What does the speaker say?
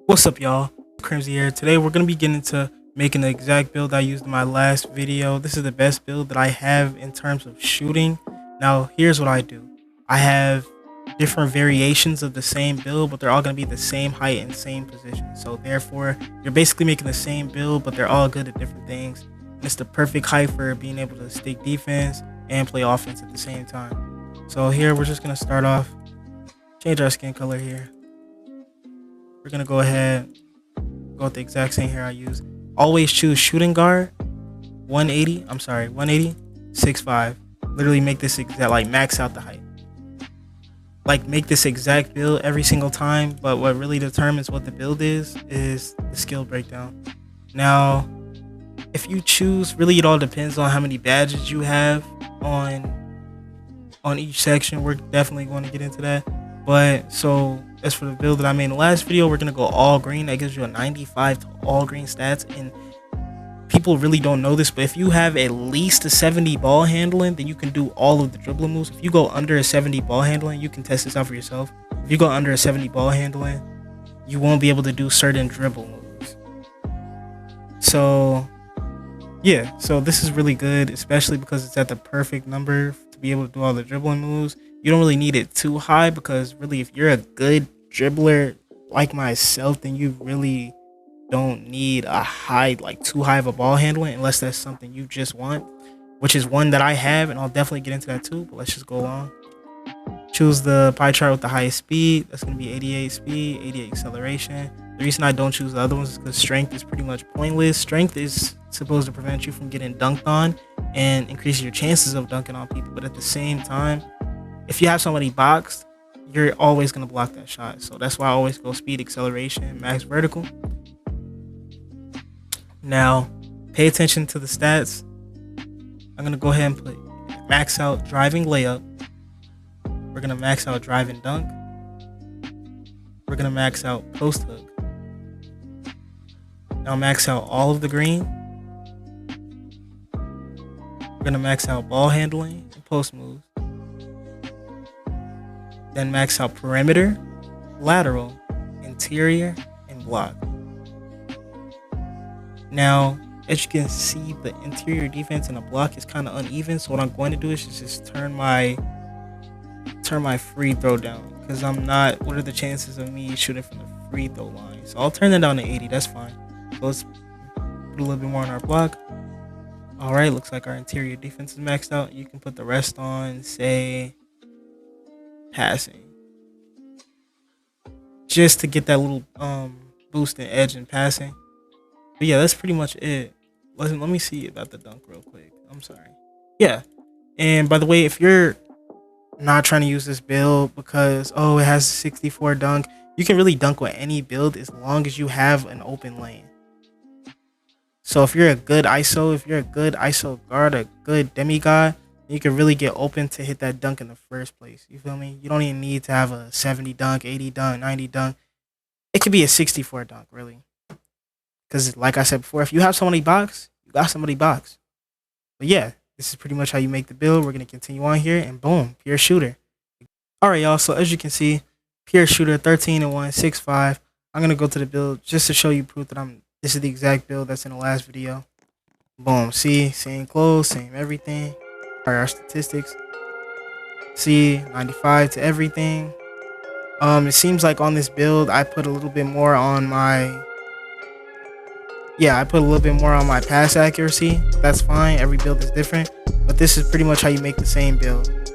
What's up, y'all? Crimsy here. Today we're gonna be getting into making the exact build I used in my last video. This is the best build that I have in terms of shooting. Now here's what I do. I have different variations of the same build, but they're all gonna be the same height and same position. So therefore you're basically making the same build, but they're all good at different things. And it's the perfect height for being able to stick defense and play offense at the same time. So here we're just gonna start off, change our skin color here. We're gonna go ahead, go with the exact same hair I use. Always choose shooting guard 180, 6'5". Literally make this exact, like max out the height. Like make this exact build every single time, but what really determines what the build is the skill breakdown. Now, if you choose, really it all depends on how many badges you have on each section. We're definitely going to get into that. But so as for the build that I made in the last video, we're gonna go all green. That gives you a 95 to all green stats. And people really don't know this, but if you have at least a 70 ball handling, then you can do all of the dribbling moves. If you go under a 70 ball handling, you can test this out for yourself. If you go under a 70 ball handling, you won't be able to do certain dribble moves. So yeah, so this is really good, especially because it's at the perfect number to be able to do all the dribbling moves. You don't really need it too high, because really if you're a good dribbler like myself, then you really don't need a high, like too high of a ball handling, unless that's something you just want, which is one that I have, and I'll definitely get into that too. But let's just go along. Choose the pie chart with the highest speed. That's going to be 88 speed, 88 acceleration. The reason I don't choose the other ones is because strength is pretty much pointless. Strength is supposed to prevent you from getting dunked on and increase your chances of dunking on people, but at the same time, if you have somebody boxed, you're always going to block that shot. So that's why I always go speed, acceleration, max vertical. Now, pay attention to the stats. I'm going to go ahead and put max out driving layup. We're going to max out drive and dunk. We're going to max out post hook. Now max out all of the green. We're going to max out ball handling and post moves. Then max out perimeter, lateral, interior, and block. Now, as you can see, the interior defense and the block is kind of uneven. So what I'm going to do is just turn my free throw down, because I'm not. What are the chances of me shooting from the free throw line? So I'll turn that down to 80. That's fine. So let's put a little bit more on our block. All right, looks like our interior defense is maxed out. You can put the rest on, say, passing, just to get that little boost in edge and passing. But yeah, that's pretty much it. Let me see about the dunk real quick. I'm sorry. Yeah, and by the way, if you're not trying to use this build because it has 64 dunk, you can really dunk with any build as long as you have an open lane. So if you're a good ISO guard, a good demigod, you can really get open to hit that dunk in the first place. You feel me? You don't even need to have a 70 dunk, 80 dunk, 90 dunk. It could be a 64 dunk, really. Because like I said before, if you have somebody box, you got somebody box. But yeah, this is pretty much how you make the build. We're going to continue on here, and boom, pure shooter. All right, y'all. So as you can see, pure shooter, 13 and 1, 6'5". I'm going to go to the build just to show you proof that this is the exact build that's in the last video. Boom. See, same clothes, same everything. Our statistics, see, 95 to everything. It seems like on this build I put a little bit more on my pass accuracy. That's fine, every build is different, but this is pretty much how you make the same build.